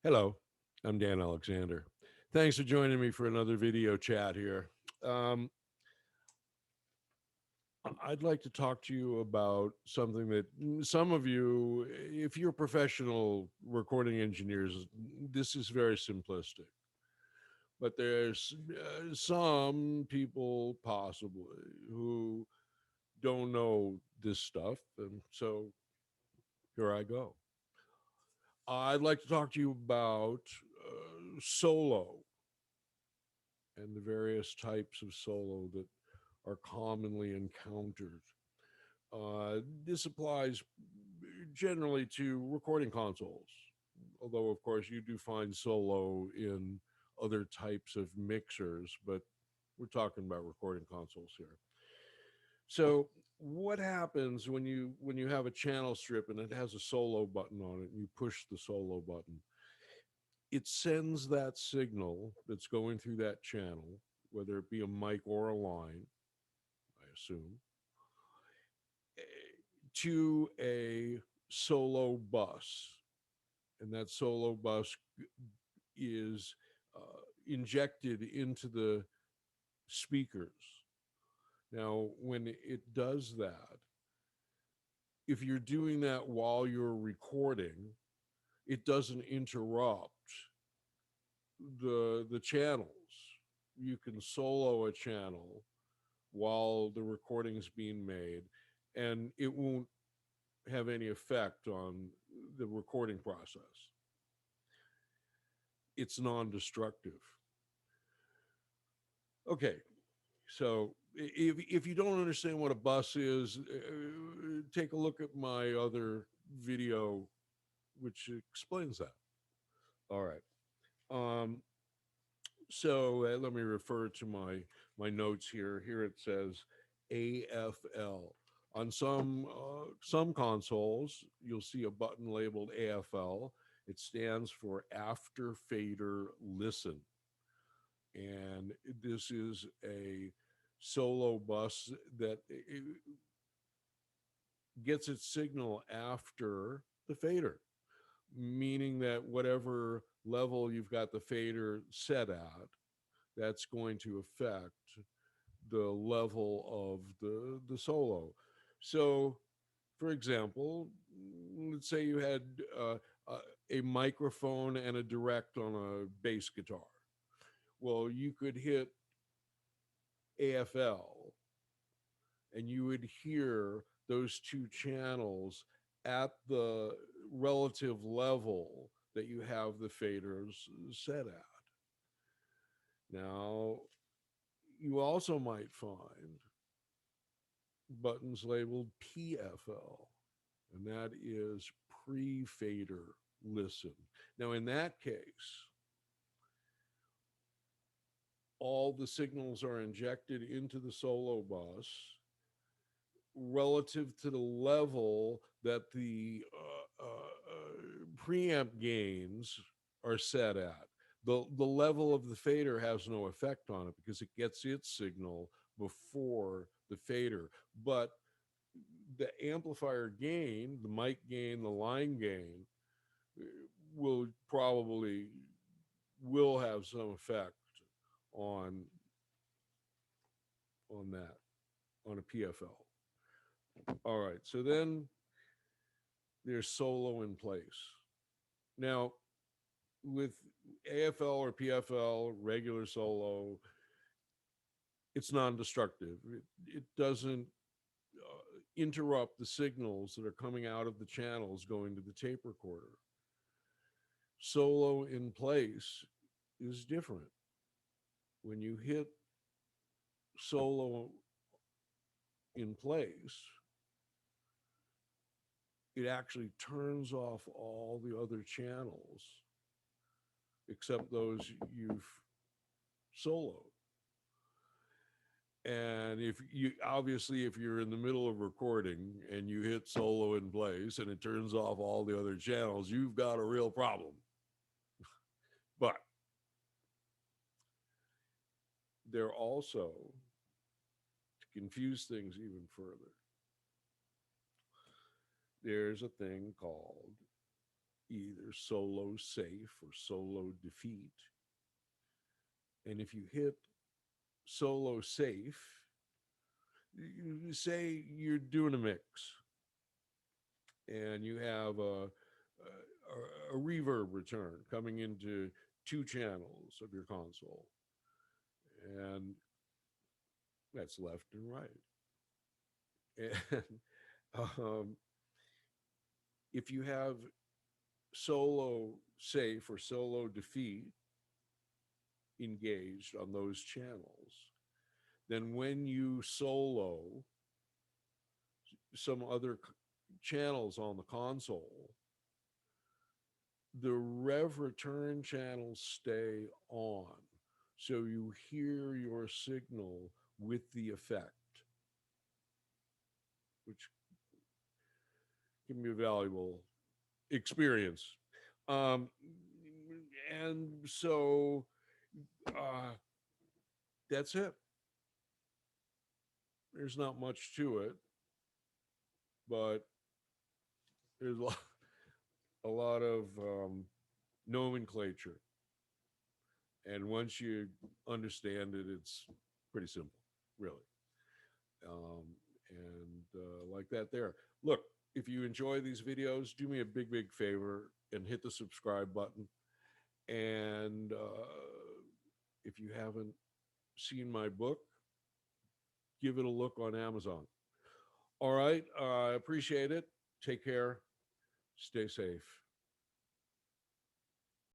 Hello, I'm Dan Alexander. Thanks for joining me for another video chat here. Um, I'd like to talk to you about something that some of you, if you're professional recording engineers, this is very simplistic. But there's some people possibly who don't know this stuff. And so here I go. I'd like to talk to you about solo and the various types of solo that are commonly encountered. This applies generally to recording consoles, although, of course, you do find solo in other types of mixers, but we're talking about recording consoles here. So, what happens when you have a channel strip and it has a solo button on it and you push the solo button? It sends that signal that's going through that channel, whether it be a mic or a line, I assume, to a solo bus. And that solo bus is injected into the speakers. Now, when it does that, if you're doing that while you're recording, it doesn't interrupt the channels. You can solo a channel while the recording's being made, and it won't have any effect on the recording process. It's non-destructive. Okay, so if you don't understand what a bus is, take a look at my other video, which explains that. All right. Um, let me refer to my notes here. Here it says AFL. On some consoles, you'll see a button labeled AFL. It stands for After Fader Listen, and this is a solo bus that gets its signal after the fader, meaning that whatever level you've got the fader set at, that's going to affect the level of the solo. So, for example, let's say you had uh, a microphone and a direct on a bass guitar. Well, you could hit AFL and you would hear those two channels at the relative level that you have the faders set at. Now, you also might find buttons labeled PFL, and that is pre fader listen. Now, in that case, all the signals are injected into the solo bus relative to the level that the preamp gains are set at. The level of the fader has no effect on it because it gets its signal before the fader. But the amplifier gain, the mic gain, the line gain, uh, will probably will have some effect on that on a PFL. All right, so then there's solo in place. Now, with AFL or PFL, regular solo, it's non-destructive. It doesn't interrupt the signals that are coming out of the channels going to the tape recorder. Solo in place is different. When you hit solo in place, it actually turns off all the other channels except those you've soloed. And if you obviously, if you're in the middle of recording and you hit solo in place and it turns off all the other channels, you've got a real problem. But there also, to confuse things even further, there's a thing called either solo safe or solo defeat. And if you hit solo safe, you say you're doing a mix and you have a reverb return coming into two channels of your console, and that's left and right. And um, if you have solo safe or solo defeat engaged on those channels, then when you solo some other channels on the console, the rev return channels stay on. So you hear your signal with the effect, which can be a valuable experience. Um, and so uh, that's it. There's not much to it, but there's a lot of nomenclature. And once you understand it, it's pretty simple, really. Um, and like that, there. Look, if you enjoy these videos, do me a big, big favor and hit the subscribe button. And if you haven't seen my book, give it a look on Amazon. All right. I appreciate it. Take care. Stay safe.